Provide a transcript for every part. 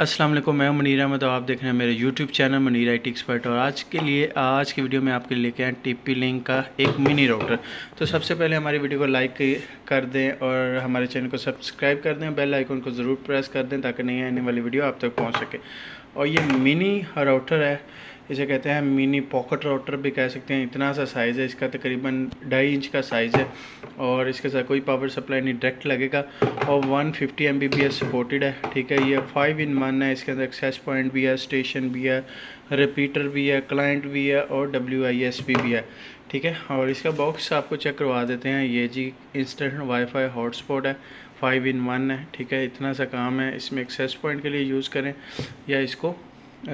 अस्सलाम वालेकुम, मैं मुनीर अहमद। तो आप देख रहे हैं मेरे YouTube channel Munir IT expert. और आज की वीडियो में आपके लिए लेके आए TP-Link का एक मिनी राउटर। तो सबसे पहले हमारी वीडियो को लाइक कर दें और हमारे चैनल को सब्सक्राइब कर दें, बेल आइकन को ज़रूर प्रेस कर दें ताकि नई आने वाली वीडियो आप तक पहुँच सके। और ये मिनी राउटर है, इसे कहते हैं मिनी पॉकेट राउटर भी कह सकते हैं। इतना सा साइज़ है इसका, तकरीबन 2.5 इंच का साइज़ है। और इसके साथ कोई पावर सप्लाई नहीं, डायरेक्ट लगेगा। और 150 Mbps सपोर्टेड है, ठीक है। ये 5-in-1 है। इसके अंदर एक्सेस पॉइंट भी है, स्टेशन भी है, रिपीटर भी है, क्लाइंट भी है और WISP भी है, ठीक है। और इसका बॉक्स आपको चेक करवा देते हैं। ये जी इंस्टेंट वाईफाई हॉटस्पॉट है, 5-in-1 है, ठीक है। इतना सा काम है। इसमें एक्सेस पॉइंट के लिए यूज़ करें या इसको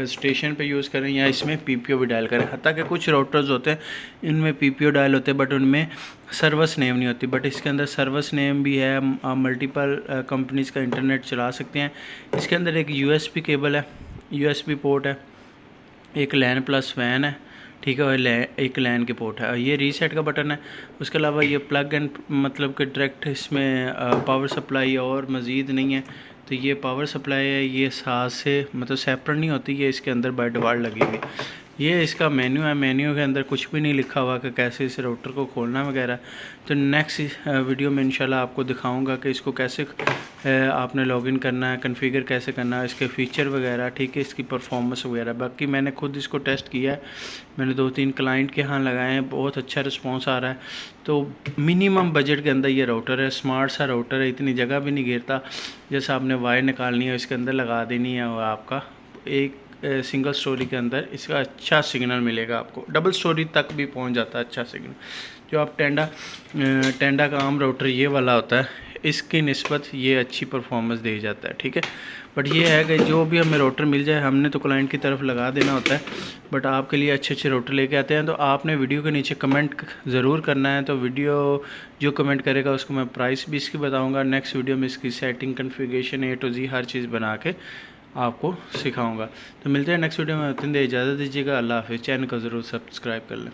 स्टेशन पे यूज़ करें या इसमें PPO भी डायल करें। हत्ता कि कुछ राउटर्स होते हैं इनमें PPO डायल होते हैं बट उनमें सर्विस नेम नहीं होती, बट इसके अंदर सर्विस नेम भी है। मल्टीपल कंपनीज़ का इंटरनेट चला सकते हैं। इसके अंदर एक USB केबल है, USB पोर्ट है, एक LAN प्लस वैन है, ठीक है। और एक LAN के पोर्ट है। और ये रीसेट का बटन है। उसके अलावा ये प्लग एंड मतलब कि डायरेक्ट इसमें पावर सप्लाई और मज़ीद नहीं है। तो ये पावर सप्लाई है, ये साथ से मतलब सेपरेट नहीं होती, ये इसके अंदर बाय डिफ़ॉल्ट लगी हुई। ये इसका मेन्यू है। मेन्यू के अंदर कुछ भी नहीं लिखा हुआ कि कैसे इस राउटर को खोलना वगैरह। तो नेक्स्ट वीडियो में इंशाल्लाह आपको दिखाऊंगा कि इसको कैसे आपने लॉगिन करना है, कॉन्फ़िगर कैसे करना है, इसके फ़ीचर वगैरह, ठीक है, इसकी परफॉर्मेंस वगैरह। बाकी मैंने खुद इसको टेस्ट किया है, मैंने 2-3 क्लाइंट के यहाँ लगाए हैं, बहुत अच्छा रिस्पॉन्स आ रहा है। तो मिनिमम बजट के अंदर ये राउटर है, स्मार्ट सा राउटर है, इतनी जगह भी नहीं घेरता। जैसे आपने वायर निकालनी है इसके अंदर लगा देनी है और आपका एक सिंगल स्टोरी के अंदर इसका अच्छा सिग्नल मिलेगा आपको। डबल स्टोरी तक भी पहुंच जाता है अच्छा सिग्नल। जो आप टेंडा का आम राउटर ये वाला होता है, इसकी निस्बत ये अच्छी परफॉर्मेंस दे जाता है, ठीक है। बट ये है कि जो भी हमें राउटर मिल जाए हमने तो क्लाइंट की तरफ लगा देना होता है। बट आपके लिए अच्छे अच्छे राउटर लेके आते हैं। तो आपने वीडियो के नीचे कमेंट ज़रूर करना है। तो वीडियो जो कमेंट करेगा उसको मैं प्राइस भी इसकी बताऊँगा। नेक्स्ट वीडियो में इसकी setting, configuration A to Z हर चीज़ बना के आपको सिखाऊंगा। तो मिलते हैं नेक्स्ट वीडियो में। इतनी देर इजाज़त दीजिएगा। अल्लाह हाफ़िज़। चैनल को ज़रूर सब्सक्राइब कर लें।